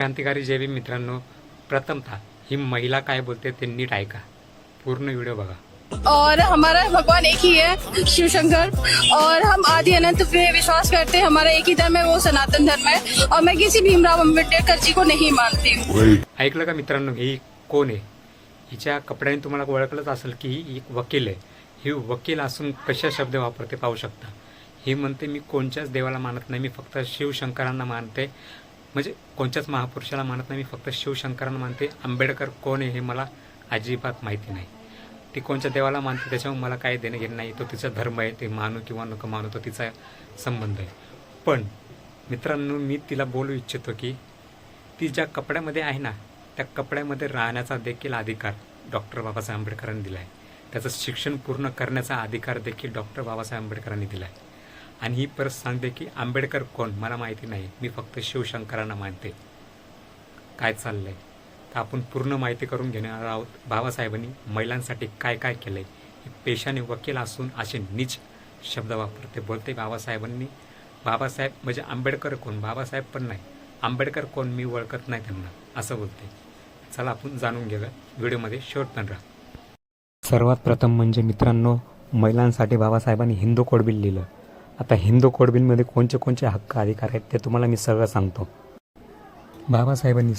क्रांतिकारी जय भीम मित्रांनो, प्रथमतः ही महिला काय बोलते ते नीट ऐका, पूर्ण व्हिडिओ बघा। और हमारा भगवान एक ही है, शिव शंकर, और हम आदि अनंत पे विश्वास करते हैं। हमारा एक ही धर्म है, वो सनातन धर्म है, और मैं किसी भीमराव अम्बेडकर जी को नहीं मानती हूँ। ऐकलं का मित्रांनो, ही कोण आहे? हिच्या कपड्याने तुम्हाला ओळखलंच असेल की ही एक वकील आहे। ही वकील असून कशा शब्द वापरते पाहू शकता। ही म्हणते मी कोणत्याच देवाला मानत नाही, मी फक्त शिवशंकरांना मानते, म्हणजे कोणत्याच महापुरुषाला मानत नाही, मी फक्त शिवशंकरांना मानते। आंबेडकर कोण आहे हे मला अजिबात माहिती नाही। ती कोणत्या देवाला मानते त्याच्यामुळे मला काही देणं घेणं नाही, तो तिचा धर्म आहे, ते मानू किंवा नको मानू तो तिचा संबंध आहे। पण मित्रांनो, मी तिला बोलू इच्छितो की ती ज्या कपड्यामध्ये आहे ना, त्या कपड्यामध्ये राहण्याचा देखील अधिकार डॉक्टर बाबासाहेब आंबेडकरांनी दिला आहे। त्याचं शिक्षण पूर्ण करण्याचा अधिकार देखील डॉक्टर बाबासाहेब आंबेडकरांनी दिला आहे। आणि ही परत सांगते की आंबेडकर कोण मला माहिती नाही, मी फक्त शिवशंकरांना मानते। काय चाललंय तर आपण पूर्ण माहिती करून घेणार आहोत। बाबासाहेबांनी महिलांसाठी काय काय केलंय। ही पेशाने वकील असून असे नीच शब्द वापरते, बोलते बाबासाहेब म्हणजे आंबेडकर कोण, बाबासाहेब पण नाही, आंबेडकर कोण मी ओळखत नाही त्यांना, असं बोलते। चला आपण जाणून घेऊया, व्हिडिओमध्ये शेवटपर्यंत राहा। सर्वात प्रथम म्हणजे मित्रांनो, महिलांसाठी बाबासाहेबांनी हिंदू कोड बिल लिहिलं। आता हिंदू कोड बिलमध्ये कोणते हक्क अधिकार आहेत ते तुम्हाला मी सगळं सांगतो। बाबासाहेबांनी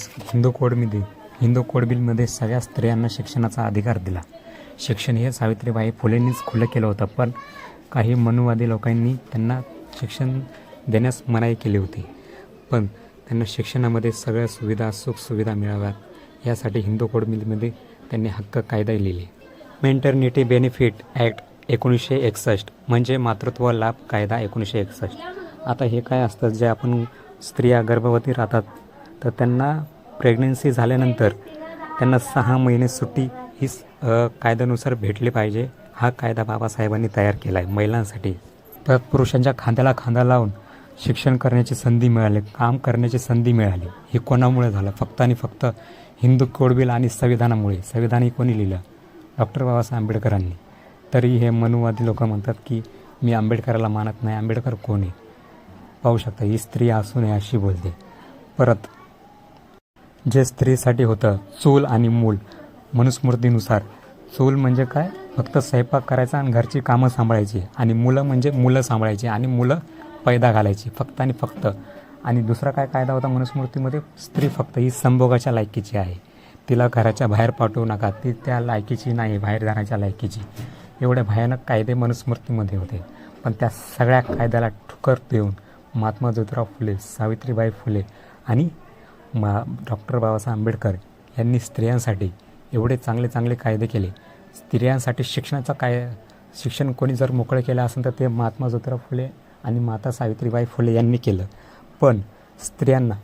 हिंदू कोड बिलमध्ये सगळ्या स्त्रियांना शिक्षणाचा अधिकार दिला। शिक्षण हे सावित्रीबाई फुलेंनीच खुलं केलं होतं, पण काही मनुवादी लोकांनी त्यांना शिक्षण देण्यास मनाई केली होती। पण त्यांना शिक्षणामध्ये सगळ्या सुविधा सुखसुविधा मिळाव्यात यासाठी हिंदू कोड बिलमध्ये त्यांनी हक्क कायदा लिहिले। मेटर्निटी बेनिफिट ॲक्ट 1961 म्हणजे मातृत्व लाभ कायदा 1961। आता हे काय असतं, जे आपण स्त्रिया गर्भवती राहतात तर त्यांना प्रेग्नन्सी झाल्यानंतर त्यांना 6 महिने सुट्टी ही कायद्यानुसार भेटली पाहिजे। हा कायदा बाबासाहेबांनी तयार केला आहे महिलांसाठी। तर पुरुषांच्या खांद्याला खांदा लावून शिक्षण करण्याची संधी मिळाली, काम करण्याची संधी मिळाली। हे कोणामुळे झालं? फक्त आणि फक्त हिंदू कोड बिल आणि संविधानामुळे। संविधान कोणी लिहिलं? डॉक्टर बाबासाहेब आंबेडकरांनी। तरी हे मनुवादी लोक म्हणतात की मी आंबेडकराला मानत नाही, आंबेडकर कोण आहे? पाहू शकता, ही स्त्री असून आहे अशी बोलते। परत जे स्त्रीसाठी होतं चूल आणि मूल, मनुस्मृतीनुसार चूल म्हणजे काय? फक्त स्वयंपाक करायचा आणि घरची कामं सांभाळायची, आणि मुलं म्हणजे मुलं सांभाळायची आणि मुलं पैदा घालायची, फक्त आणि फक्त। आणि दुसरा काय कायदा होता मनुस्मृतीमध्ये? स्त्री फक्त ही संभोगाच्या लायकीची आहे, तिला घराच्या बाहेर पाठवू नका, ती त्या लायकीची नाही, बाहेर जाण्याच्या लायकीची। एवढे भयानक कायदे मनुस्मृतीमध्ये होते। पण त्या सगळ्या कायद्याला ठुकर देऊन महात्मा ज्योतिराव फुले, सावित्रीबाई फुले आणि डॉक्टर बाबासाहेब आंबेडकर यांनी स्त्रियांसाठी एवढे चांगले कायदे केले। स्त्रियांसाठी शिक्षण कोणी जर मोकळं केलं असेल तर ते महात्मा ज्योतिराव फुले आणि माता सावित्रीबाई फुले यांनी केलं। पण स्त्रियांना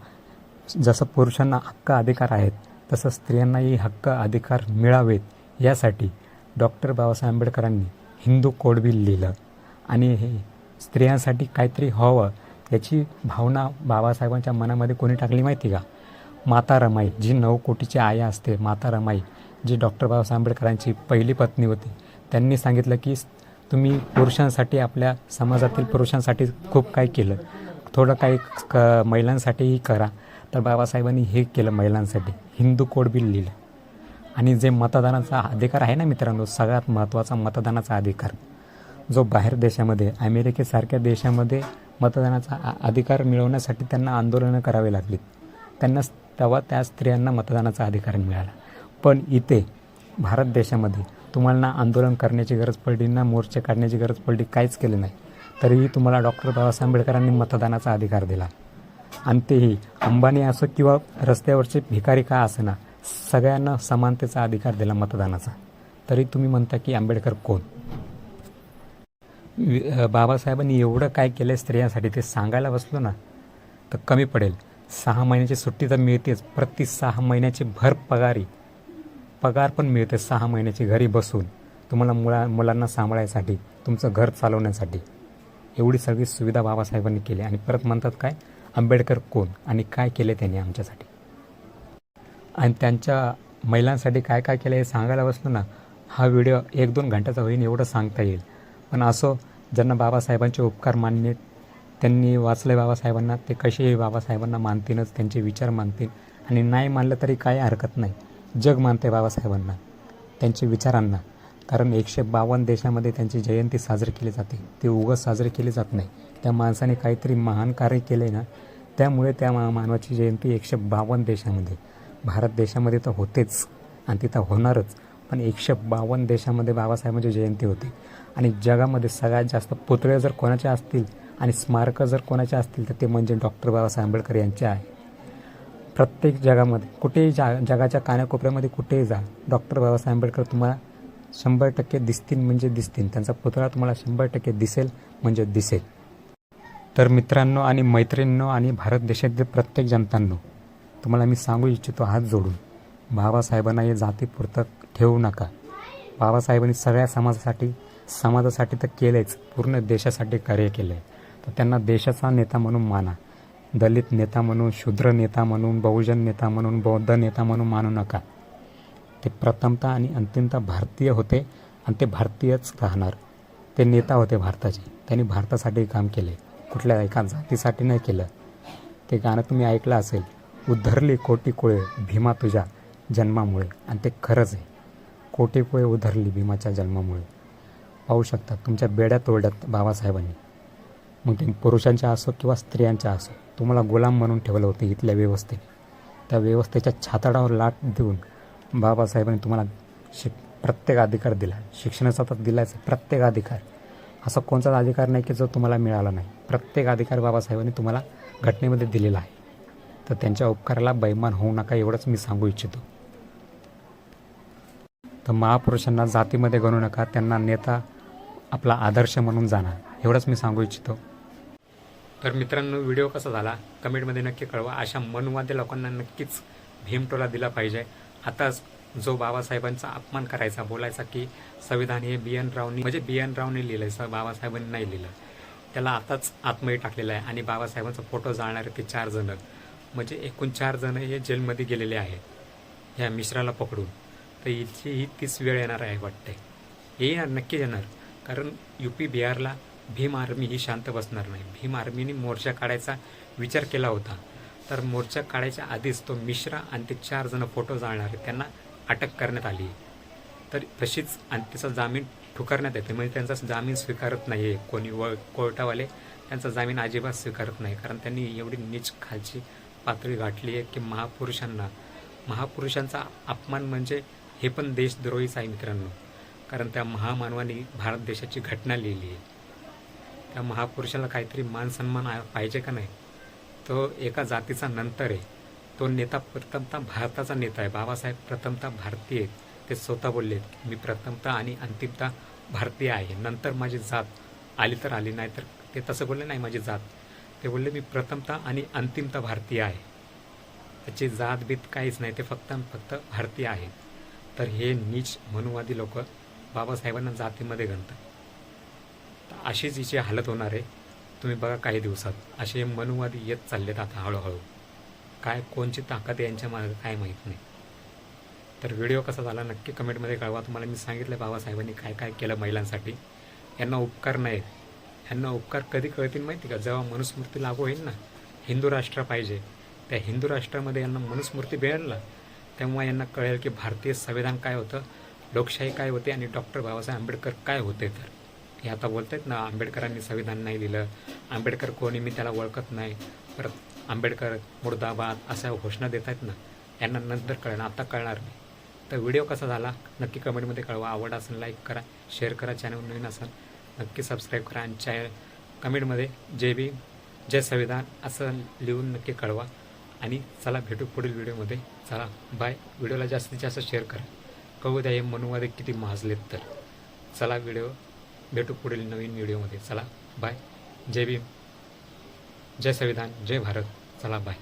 जसं पुरुषांना हक्क अधिकार आहेत तसं स्त्रियांनाही हक्क अधिकार मिळावेत यासाठी डॉक्टर बाबासाहेब आंबेडकरांनी हिंदू कोड बिल लिहिलं। आणि हे स्त्रियांसाठी काहीतरी व्हावं याची भावना बाबासाहेबांच्या मनामध्ये कोणी टाकली माहिती का? माता रमाई, जी 9 कोटीची आई असते, माता रमाई, जी डॉक्टर बाबासाहेब आंबेडकरांची पहिली पत्नी होती, त्यांनी सांगितलं की तुम्ही पुरुषांसाठी, आपल्या समाजातील पुरुषांसाठी खूप काही केलं, थोडं काही महिलांसाठीही करा। तर बाबासाहेबांनी हे केलं महिलांसाठी, हिंदू कोड बिल लिहिलं। आणि जे मतदानाचा अधिकार आहे ना मित्रांनो, सगळ्यात महत्त्वाचा मतदानाचा अधिकार, जो बाहेर देशामध्ये अमेरिकेसारख्या देशामध्ये मतदानाचा अधिकार मिळवण्यासाठी त्यांना आंदोलनं करावी लागली, तेव्हा त्या स्त्रियांना मतदानाचा अधिकार मिळाला। पण इथे भारत देशामध्ये तुम्हाला ना आंदोलन करण्याची गरज पडली, ना मोर्चे काढण्याची गरज पडली, काहीच केलं नाही, तरीही तुम्हाला डॉक्टर बाबासाहेब आंबेडकरांनी मतदानाचा अधिकार दिला। आणि तेही अंबानी असो किंवा रस्त्यावरचे भिकारी का असेना, सगळ्यांना समानतेचा अधिकार दिला मतदानाचा। तरी तुम्ही म्हणता की आंबेडकर कोण? बाबासाहेबांनी एवढं काय केलं स्त्रियांसाठी ते सांगायला बसलो ना तर कमी पडेल। 6 महिन्याची सुट्टी तर मिळतेच, प्रति 6 महिन्याची भर पगार पण मिळते 6 महिन्याची घरी बसून तुम्हाला मुलांना सांभाळायसाठी, तुमचं घर चालवण्यासाठी। एवढी सगळी सुविधा बाबासाहेबांनी केली। आणि परत म्हणतात काय, आंबेडकर कोण आणि काय केले त्यांनी आमच्यासाठी? आणि त्यांच्या महिलांसाठी काय काय केलं हे सांगायला बसलो ना, हा व्हिडिओ 1-2 घंट्याचा होईन एवढं सांगता येईल। पण असो, ज्यांना बाबासाहेबांचे उपकार मान्य, त्यांनी वाचले बाबासाहेबांना, ते कसेही बाबासाहेबांना मानतीलच, त्यांचे विचार मानतील आणि नाही मानलं तरी काही हरकत नाही. जग मानते बाबासाहेबांना, त्यांच्या विचारांना. कारण 152 देशामध्ये त्यांची जयंती साजरी केली जाते. ती उगाच साजरी केली जात नाही. त्या माणसाने काहीतरी महान कार्य केले ना, त्यामुळे त्या मानवाची जयंती 152 देशामध्ये, भारत देशामध्ये तर होतेच आणि तिथं होणारच, पण 152 देशामध्ये बाबासाहेबांची जयंती होते. आणि जगामध्ये सगळ्यात जास्त पुतळे जर कोणाचे असतील आणि स्मारकं जर कोणाचे असतील तर ते म्हणजे डॉक्टर बाबासाहेब आंबेडकर यांचे आहे. प्रत्येक जगामध्ये कुठेही जगाच्या कानाकोपऱ्यामध्ये कुठेही जा, डॉक्टर बाबासाहेब आंबेडकर तुम्हाला 100% दिसतील म्हणजे दिसतील. त्यांचा पुतळा तुम्हाला 100% दिसेल म्हणजे दिसेल. तर मित्रांनो आणि मैत्रिणींनो आणि भारत देशातील प्रत्येक जनतांनो, तुम्हाला मी सांगू इच्छितो हात जोडून, बाबासाहेबांना हे जातीपुरतं ठेवू नका. बाबासाहेबांनी सगळ्या समाजासाठी तर केलेच, पूर्ण देशासाठी कार्य केलं आहे. तर त्यांना देशाचा नेता म्हणून माना. दलित नेता म्हणून, शूद्र नेता म्हणून, बहुजन नेता म्हणून, बौद्ध नेता म्हणून मानू नका. ते प्रथमतः आणि अंतिमतः भारतीय होते आणि ते भारतीयच राहणार. ते नेता होते भारताचे. त्यांनी भारतासाठी काम केले, कुठल्या एका जातीसाठी नाही केलं. ते गाणं तुम्ही ऐकलं असेल, उधरली कोटी कुळे भीमा तुझ्या जन्मामुळे, आणि ते खरंच आहे. कोटी कुळे उधरली भीमाच्या जन्मामुळे. पाहू शकता तुमच्या बेड्या तोडल्यात बाबासाहेबांनी. मग ते पुरुषांच्या असो किंवा स्त्रियांच्या असो, तुम्हाला गुलाम म्हणून ठेवलं होतं इथल्या व्यवस्थेने. त्या व्यवस्थेच्या छाताडावर लाट देऊन बाबासाहेबांनी तुम्हाला प्रत्येक अधिकार दिला. शिक्षणाचा तर दिलाच, प्रत्येक अधिकार. असा कोणताच अधिकार नाही की जो तुम्हाला मिळाला नाही. प्रत्येक अधिकार बाबासाहेबांनी तुम्हाला घटनेमध्ये दिलेला आहे. तर त्यांच्या उपकाराला बैमान होऊ नका, एवढंच मी सांगू इच्छितो. तर महापुरुषांना जातीमध्ये गणू नका, त्यांना नेता आपला आदर्श म्हणून जाणार, एवढंच मी सांगू इच्छितो. तर मित्रांनो, व्हिडिओ कसा झाला कमेंटमध्ये नक्की कळवा. अशा मनवादी लोकांना नक्कीच भीमटोला दिला पाहिजे. आताच जो बाबासाहेबांचा अपमान करायचा, बोलायचा की संविधान हे BN रावनी म्हणजे BN रावने लिहिलं, बाबासाहेबांनी नाही लिहिलं, त्याला आताच आतमध्ये टाकलेलं आहे. आणि बाबासाहेबांचा फोटो जाळणारे ते 4 जण, म्हणजे एकूण 4 जण हे जेलमध्ये गेलेले आहेत ह्या मिश्राला पकडून. तर ही 30 वेळ येणार आहे वाटते. येणार, नक्की येणार. कारण UP बिहारला भीम आर्मी ही शांत बसणार नाही. भीम आर्मीने मोर्चा काढायचा विचार केला होता. तर मोर्चा काढायच्या आधीच तो मिश्रा आणि ते 4 जण फोटो जाळणारे त्यांना अटक करण्यात आली. तर तशीच आणि त्याचा जामीन ठुकरण्यात येते. म्हणजे त्यांचा जामीन स्वीकारत नाही आहे कोणी, कोर्टावाले त्यांचा जामीन अजिबात स्वीकारत नाही. कारण त्यांनी एवढी नीच खालची पातळी गाठली आहे की महापुरुषांचा अपमान म्हणजे हे पण देशद्रोहीच आहे मित्रांनो. कारण त्या महामानवाने भारत देशाची घटना लिहिली आहे. त्या महापुरुषाला काहीतरी मान सन्मान पाहिजे का नाही. तो एका जातीचा नंतर आहे. तो नेता प्रथमतः भारताचा नेता आहे. बाबासाहेब प्रथमतः भारतीय आहेत. ते स्वतः बोलले, मी प्रथमतः आणि अंतिमतः भारतीय आहे. नंतर माझी जात आली तर आली, नाही तर ते तसं बोलले नाही माझी जात. ते बोलले मी प्रथमतः आणि अंतिमतः भारतीय आहे. त्याची जात बीत काहीच नाही, ते फक्त भारतीय आहे. तर हे नीच मनुवादी लोक बाबासाहेबांना जातीमध्ये गणतात. तर अशीच हिची हालत होणार आहे. तुम्ही बघा काही दिवसात असे मनुवादी येत चाललेत आता हळूहळू. काय कोणची ताकद आहे यांच्या मागे काय माहीत नाही. तर व्हिडिओ कसा झाला नक्की कमेंटमध्ये कळवा. तुम्हाला मी सांगितलं बाबासाहेबांनी काय काय केलं महिलांसाठी. यांना उपकार नाहीत. यांना उपकार कधी कळतील माहिती का, जेव्हा मनुस्मृती लागू होईल ना, हिंदू राष्ट्र पाहिजे, त्या हिंदू राष्ट्रामध्ये यांना मनुस्मृती मिळेल ना, तेव्हा यांना कळेल की भारतीय संविधान काय होतं, लोकशाही काय होते आणि डॉक्टर बाबासाहेब आंबेडकर काय होते. तर हे आता बोलत आहेत ना, आंबेडकरांनी संविधान नाही लिहिलं, आंबेडकर कोणी, मी त्याला ओळखत नाही, परत आंबेडकर मुर्दाबाद अशा घोषणा देत आहेत ना, यांना नंतर कळणार, आता कळणार नाही. तर व्हिडिओ कसा झाला नक्की कमेंटमध्ये कळवा. आवड असेल लाईक करा, शेअर करा, चॅनल नवीन असेल नक्की सबस्क्राईब करा आणि कमेंटमध्ये जय भीम जय संविधान असं लिहून नक्की कळवा. आणि चला भेटू पुढील व्हिडिओमध्ये. चला बाय. व्हिडिओला जास्तीत जास्त शेअर करा. कळू द्या हे मनुवादी किती माजलेत. तर चला भेटू पुढील नवीन व्हिडिओमध्ये. चला बाय. जय भीम जय संविधान जय भारत. चला बाय.